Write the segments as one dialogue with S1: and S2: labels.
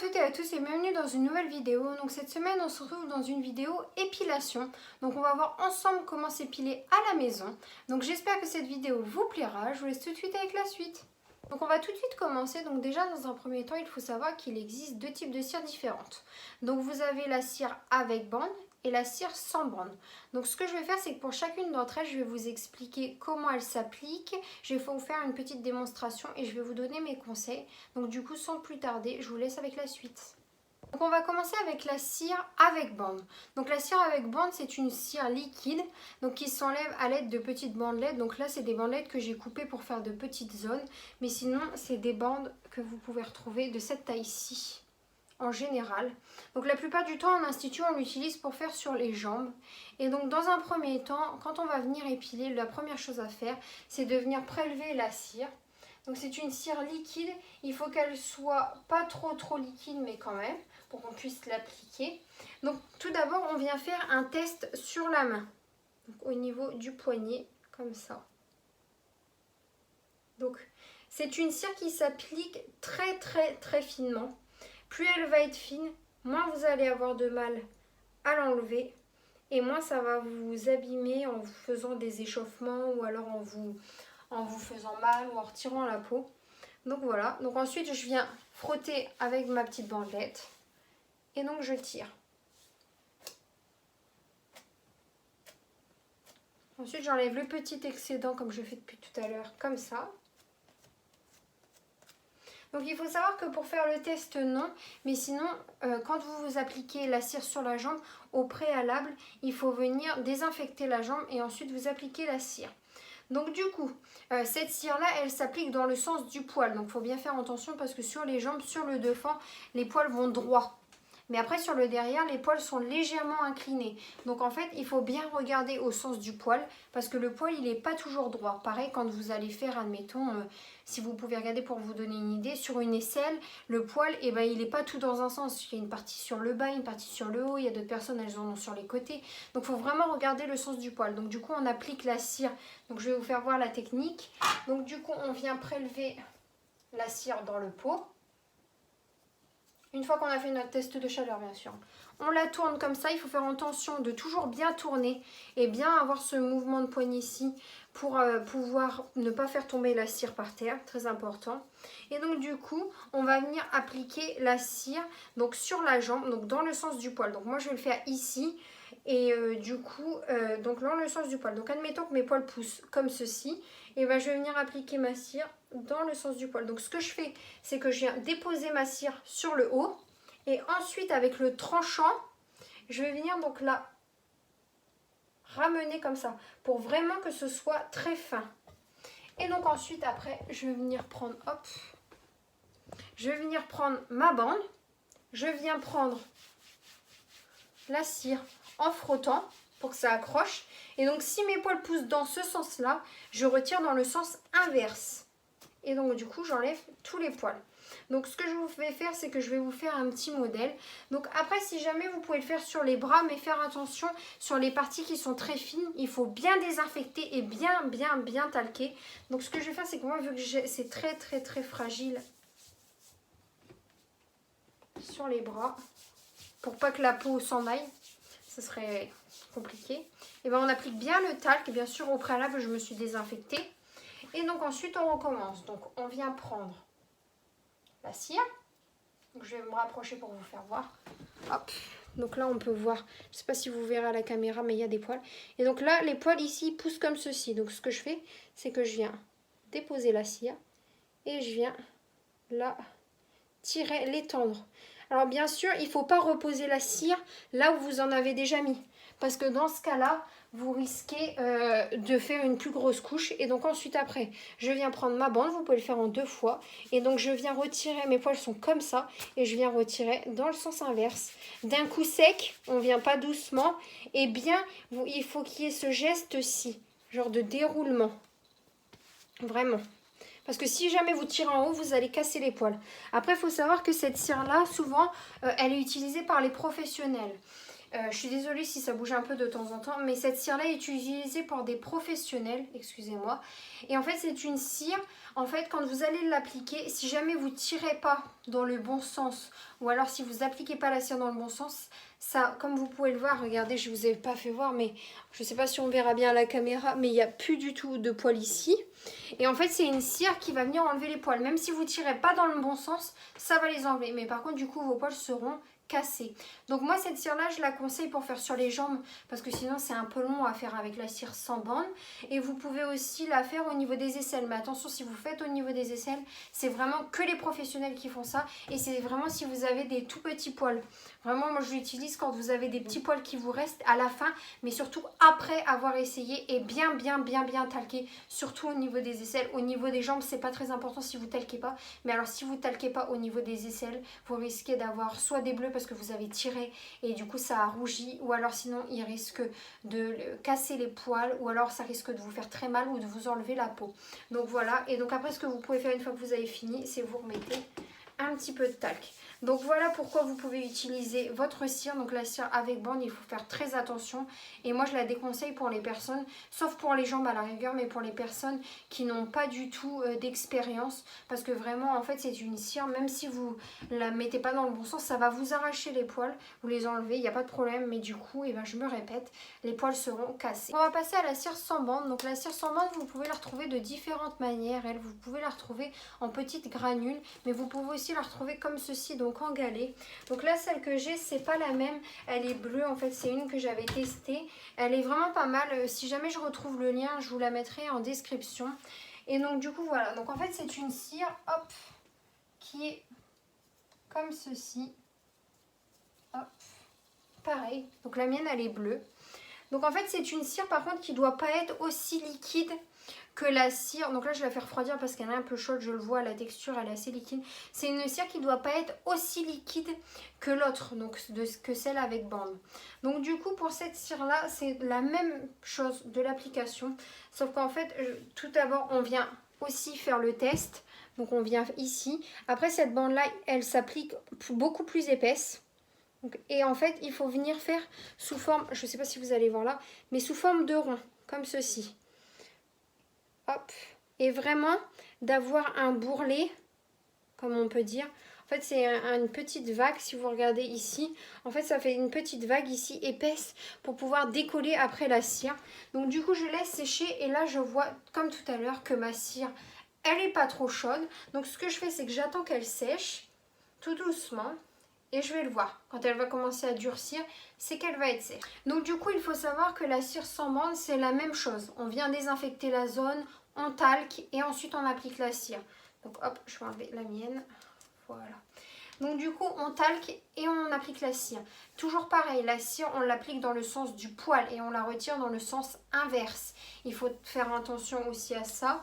S1: toutes et à tous et bienvenue dans une nouvelle vidéo. Donc cette semaine on se retrouve dans une vidéo épilation. Donc on va voir ensemble comment s'épiler à la maison. Donc j'espère que cette vidéo vous plaira. Je vous laisse tout de suite avec la suite. Donc on va tout de suite commencer. Donc déjà dans un premier temps il faut savoir qu'il existe deux types de cire différentes. Donc vous avez la cire avec bande et la cire sans bande. Donc ce que je vais faire, c'est que pour chacune d'entre elles, je vais vous expliquer comment elles s'appliquent. Je vais vous faire une petite démonstration et je vais vous donner mes conseils. Donc du coup, sans plus tarder, je vous laisse avec la suite. Donc on va commencer avec la cire avec bande. Donc la cire avec bande, c'est une cire liquide donc qui s'enlève à l'aide de petites bandelettes. Donc là, c'est des bandelettes que j'ai coupées pour faire de petites zones. Mais sinon, c'est des bandes que vous pouvez retrouver de cette taille-ci. En général. Donc la plupart du temps en institut on l'utilise pour faire sur les jambes. Et donc dans un premier temps, quand on va venir épiler, la première chose à faire, c'est de venir prélever la cire. Donc c'est une cire liquide, il faut qu'elle soit pas trop liquide mais quand même, pour qu'on puisse l'appliquer. Donc tout d'abord on vient faire un test sur la main. Donc au niveau du poignet, comme ça. Donc c'est une cire qui s'applique très finement. Plus elle va être fine, moins vous allez avoir de mal à l'enlever et moins ça va vous abîmer en vous faisant des échauffements ou alors en vous faisant mal ou en retirant la peau. Donc voilà, donc ensuite je viens frotter avec ma petite bandelette et donc je tire. Ensuite j'enlève le petit excédent comme je fais depuis tout à l'heure, comme ça. Donc il faut savoir que pour faire le test, non, mais sinon, quand vous appliquez la cire sur la jambe, au préalable, il faut venir désinfecter la jambe et ensuite vous appliquer la cire. Donc du coup, cette cire-là, elle s'applique dans le sens du poil. Donc il faut bien faire attention parce que sur les jambes, sur le devant, les poils vont droit. Mais après sur le derrière, les poils sont légèrement inclinés. Donc en fait, il faut bien regarder au sens du poil parce que le poil, il n'est pas toujours droit. Pareil, quand vous allez faire, admettons, si vous pouvez regarder pour vous donner une idée, sur une aisselle, le poil, eh ben, il n'est pas tout dans un sens. Il y a une partie sur le bas, une partie sur le haut. Il y a d'autres personnes, elles en ont sur les côtés. Donc il faut vraiment regarder le sens du poil. Donc du coup, on applique la cire. Donc je vais vous faire voir la technique. Donc du coup, on vient prélever la cire dans le pot. Une fois qu'on a fait notre test de chaleur, bien sûr. On la tourne comme ça. Il faut faire attention de toujours bien tourner et bien avoir ce mouvement de poignet-ci pour pouvoir ne pas faire tomber la cire par terre. Très important. Et donc, du coup, on va venir appliquer la cire donc, sur la jambe, donc dans le sens du poil. Donc, moi, je vais le faire ici. Et du coup, donc dans le sens du poil. Donc, admettons que mes poils poussent comme ceci. Et ben, je vais venir appliquer ma cire dans le sens du poil. Donc ce que je fais, c'est que je viens déposer ma cire sur le haut et ensuite avec le tranchant, je vais venir donc la ramener comme ça pour vraiment que ce soit très fin. Et donc ensuite après, je vais venir prendre, hop, je vais venir prendre ma bande, je viens prendre la cire en frottant pour que ça accroche. Et donc si mes poils poussent dans ce sens-là, je retire dans le sens inverse. Et donc du coup j'enlève tous les poils. Donc ce que je vous vais faire, c'est que je vais vous faire un petit modèle. Donc après, si jamais vous pouvez le faire sur les bras, mais faire attention sur les parties qui sont très fines, il faut bien désinfecter et bien talquer. Donc ce que je vais faire, c'est que moi, vu que c'est très fragile sur les bras, pour pas que la peau s'en aille, ça serait compliqué. Et bien on applique bien le talc. Bien sûr au préalable je me suis désinfectée. Et donc ensuite on recommence. Donc on vient prendre la cire. Donc je vais me rapprocher pour vous faire voir. Hop. Donc là on peut voir, je ne sais pas si vous verrez à la caméra, mais il y a des poils. Et donc là les poils ici poussent comme ceci. Donc ce que je fais, c'est que je viens déposer la cire et je viens la tirer, l'étendre. Alors bien sûr il ne faut pas reposer la cire là où vous en avez déjà mis. Parce que dans ce cas-là, vous risquez de faire une plus grosse couche. Et donc ensuite après, je viens prendre ma bande. Vous pouvez le faire en 2 fois. Et donc je viens retirer, mes poils sont comme ça. Et je viens retirer dans le sens inverse. D'un coup sec, on ne vient pas doucement. Et bien, il faut qu'il y ait ce geste-ci. Genre de déroulement. Vraiment. Parce que si jamais vous tirez en haut, vous allez casser les poils. Après, il faut savoir que cette cire-là, souvent, elle est utilisée par les professionnels. Je suis désolée si ça bouge un peu de temps en temps, mais cette cire-là est utilisée par des professionnels, excusez-moi. Et en fait, c'est une cire, En fait, quand vous allez l'appliquer, si jamais vous tirez pas dans le bon sens, ou alors si vous appliquez pas la cire dans le bon sens, ça, comme vous pouvez le voir, regardez, je vous ai pas fait voir, mais je sais pas si on verra bien à la caméra, mais il n'y a plus du tout de poils ici. Et en fait, c'est une cire qui va venir enlever les poils. Même si vous tirez pas dans le bon sens, ça va les enlever. Mais par contre, du coup, vos poils seront cassés. Donc moi, cette cire-là, je la conseille pour faire sur les jambes parce que sinon, c'est un peu long à faire avec la cire sans bande. Et vous pouvez aussi la faire au niveau des aisselles. Mais attention, si vous faites au niveau des aisselles, c'est vraiment que les professionnels qui font ça. Et c'est vraiment si vous avez des tout petits poils. Vraiment, moi, je l'utilise quand vous avez des petits poils qui vous restent à la fin, mais surtout après avoir essayé et bien talqué, surtout au niveau des aisselles. Au niveau des jambes, c'est pas très important si vous talquez pas. Mais alors, si vous talquez pas au niveau des aisselles, vous risquez d'avoir soit des bleus parce que vous avez tiré et du coup ça a rougi, ou alors sinon il risque de casser les poils, ou alors ça risque de vous faire très mal ou de vous enlever la peau. Donc voilà, et donc après ce que vous pouvez faire une fois que vous avez fini, c'est vous remettez un petit peu de talc. Donc voilà pourquoi vous pouvez utiliser votre cire. Donc la cire avec bande, il faut faire très attention. Et moi je la déconseille pour les personnes, sauf pour les jambes à la rigueur, mais pour les personnes qui n'ont pas du tout d'expérience. Parce que vraiment en fait c'est une cire, même si vous la mettez pas dans le bon sens, ça va vous arracher les poils, vous les enlevez, il n'y a pas de problème. Mais du coup, et ben, je me répète, les poils seront cassés. On va passer à la cire sans bande. Donc la cire sans bande, vous pouvez la retrouver de différentes manières. Vous pouvez la retrouver en petites granules, mais vous pouvez aussi la retrouver comme ceci, donc en galet. Donc là, celle que j'ai, c'est pas la même, elle est bleue. En fait, c'est une que j'avais testée. Elle est vraiment pas mal. Si jamais je retrouve le lien, je vous la mettrai en description. Et donc du coup, voilà. Donc en fait, c'est une cire, hop, qui est comme ceci. Hop, pareil. Donc la mienne, elle est bleue. Donc en fait, c'est une cire par contre qui doit pas être aussi liquide que la cire. Donc là, je vais la faire refroidir parce qu'elle est un peu chaude, je le vois, la texture, elle est assez liquide. C'est une cire qui ne doit pas être aussi liquide que l'autre, donc que celle avec bande. Donc du coup, pour cette cire-là, c'est la même chose de l'application. Sauf qu'en fait, tout d'abord, on vient aussi faire le test. Donc on vient ici. Après, cette bande-là, elle s'applique beaucoup plus épaisse. Donc, et en fait, il faut venir faire sous forme, je ne sais pas si vous allez voir là, mais sous forme de rond, comme ceci. Hop. Et vraiment d'avoir un bourrelet, comme on peut dire. En fait, c'est une petite vague, si vous regardez ici. En fait, ça fait une petite vague ici, épaisse, pour pouvoir décoller après la cire. Donc du coup, je laisse sécher et là, je vois, comme tout à l'heure, que ma cire, elle n'est pas trop chaude. Donc ce que je fais, c'est que j'attends qu'elle sèche, tout doucement. Et je vais le voir, quand elle va commencer à durcir, c'est qu'elle va être sèche. Donc du coup, il faut savoir que la cire sans bande, c'est la même chose. On vient désinfecter la zone, on talque et ensuite on applique la cire. Donc hop, je vais enlever la mienne. Voilà. Donc du coup, on talque et on applique la cire. Toujours pareil, la cire, on l'applique dans le sens du poil et on la retire dans le sens inverse. Il faut faire attention aussi à ça.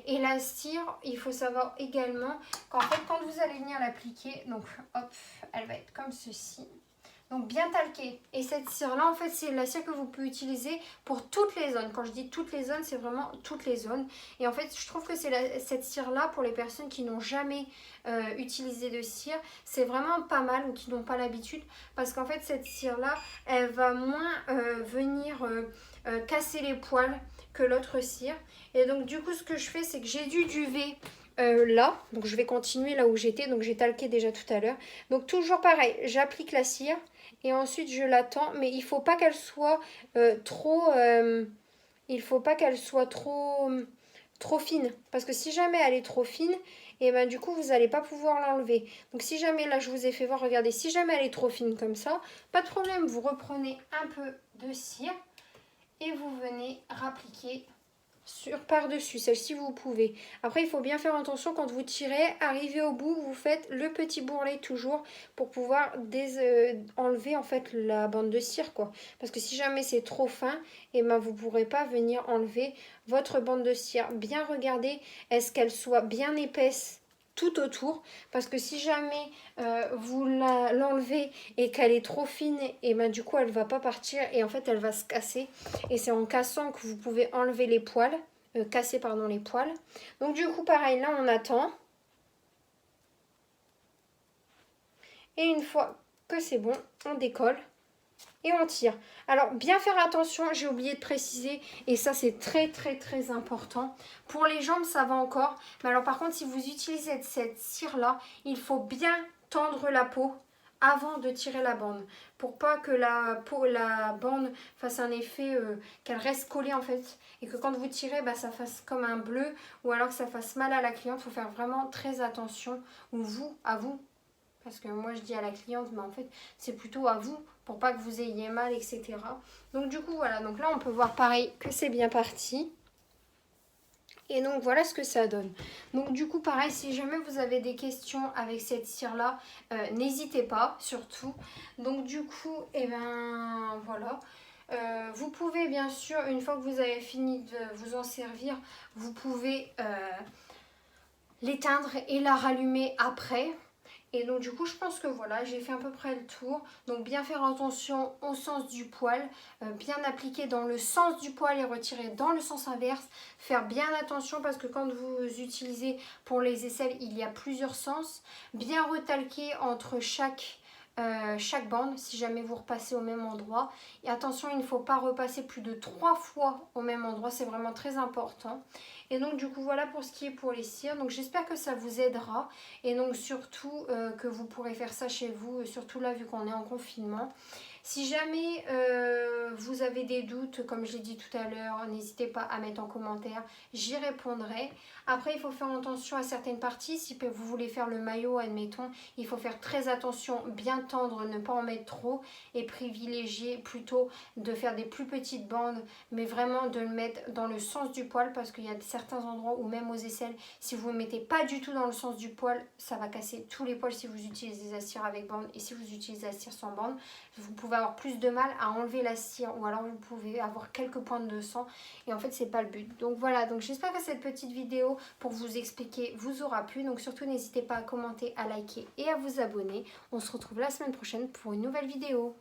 S1: Et la cire, il faut savoir également qu'en fait, quand vous allez venir l'appliquer, donc hop, elle va être comme ceci. Donc bien talquée. Et cette cire-là, en fait, c'est la cire que vous pouvez utiliser pour toutes les zones. Quand je dis toutes les zones, c'est vraiment toutes les zones. Et en fait, je trouve que c'est cette cire-là, pour les personnes qui n'ont jamais utilisé de cire, c'est vraiment pas mal, ou qui n'ont pas l'habitude. Parce qu'en fait, cette cire-là, elle va moins venir casser les poils que l'autre cire. Et donc, du coup, ce que je fais, c'est que j'ai du duvet là. Donc, je vais continuer là où j'étais. Donc, j'ai talqué déjà tout à l'heure. Donc, toujours pareil, j'applique la cire. Et ensuite, je l'attends. Mais il ne faut pas qu'elle soit trop fine. Parce que si jamais elle est trop fine, et ben du coup, vous n'allez pas pouvoir l'enlever. Donc, si jamais, là, je vous ai fait voir, regardez, si jamais elle est trop fine comme ça, pas de problème. Vous reprenez un peu de cire et vous venez rappliquer par-dessus, celle-ci vous pouvez. Après, il faut bien faire attention quand vous tirez, arrivez au bout, vous faites le petit bourrelet toujours pour pouvoir enlever en fait la bande de cire, quoi. Parce que si jamais c'est trop fin, et ben vous ne pourrez pas venir enlever votre bande de cire. Bien regarder, est-ce qu'elle soit bien épaisse tout autour, parce que si jamais vous l'enlevez et qu'elle est trop fine, et ben du coup elle va pas partir et en fait elle va se casser, et c'est en cassant que vous pouvez enlever les poils, casser pardon les poils. Donc du coup pareil, là on attend, et une fois que c'est bon, on décolle et on tire. Alors bien faire attention, j'ai oublié de préciser, et ça c'est très très très important. Pour les jambes ça va encore, mais alors par contre si vous utilisez cette cire là, il faut bien tendre la peau avant de tirer la bande, pour pas que la bande fasse un effet qu'elle reste collée en fait, et que quand vous tirez ça fasse comme un bleu, ou alors que ça fasse mal à la cliente. Il faut faire vraiment très attention, ou à vous, parce que moi je dis à la cliente, mais en fait c'est plutôt à vous, pour pas que vous ayez mal, etc. Donc du coup voilà, donc là on peut voir pareil que c'est bien parti. Et donc voilà ce que ça donne. Donc du coup pareil, si jamais vous avez des questions avec cette cire là, n'hésitez pas surtout. Donc du coup, et ben voilà. Vous pouvez bien sûr, une fois que vous avez fini de vous en servir, vous pouvez l'éteindre et la rallumer après. Et donc du coup je pense que voilà, j'ai fait à peu près le tour. Donc bien faire attention au sens du poil, bien appliquer dans le sens du poil et retirer dans le sens inverse. Faire bien attention parce que quand vous utilisez pour les aisselles, il y a plusieurs sens. Bien retalquer entre chaque bande si jamais vous repassez au même endroit. Et attention, il ne faut pas repasser plus de 3 fois au même endroit, c'est vraiment très important. Et donc du coup voilà pour ce qui est pour les cires. Donc j'espère que ça vous aidera, et donc surtout que vous pourrez faire ça chez vous, surtout là vu qu'on est en confinement. Si jamais vous avez des doutes, comme je l'ai dit tout à l'heure, n'hésitez pas à mettre en commentaire, j'y répondrai. Après il faut faire attention à certaines parties. Si vous voulez faire le maillot, admettons, il faut faire très attention, bien tendre, ne pas en mettre trop, et privilégier plutôt de faire des plus petites bandes, mais vraiment de le mettre dans le sens du poil, parce qu'il y a certains endroits où même aux aisselles, si vous ne le mettez pas du tout dans le sens du poil, ça va casser tous les poils si vous utilisez la cire avec bande, et si vous utilisez la cire sans bande, vous pouvez avoir plus de mal à enlever la cire, ou alors vous pouvez avoir quelques pointes de sang, et en fait c'est pas le but. Donc voilà, donc j'espère que cette petite vidéo pour vous expliquer vous aura plu. Donc surtout n'hésitez pas à commenter, à liker et à vous abonner. On se retrouve la semaine prochaine pour une nouvelle vidéo.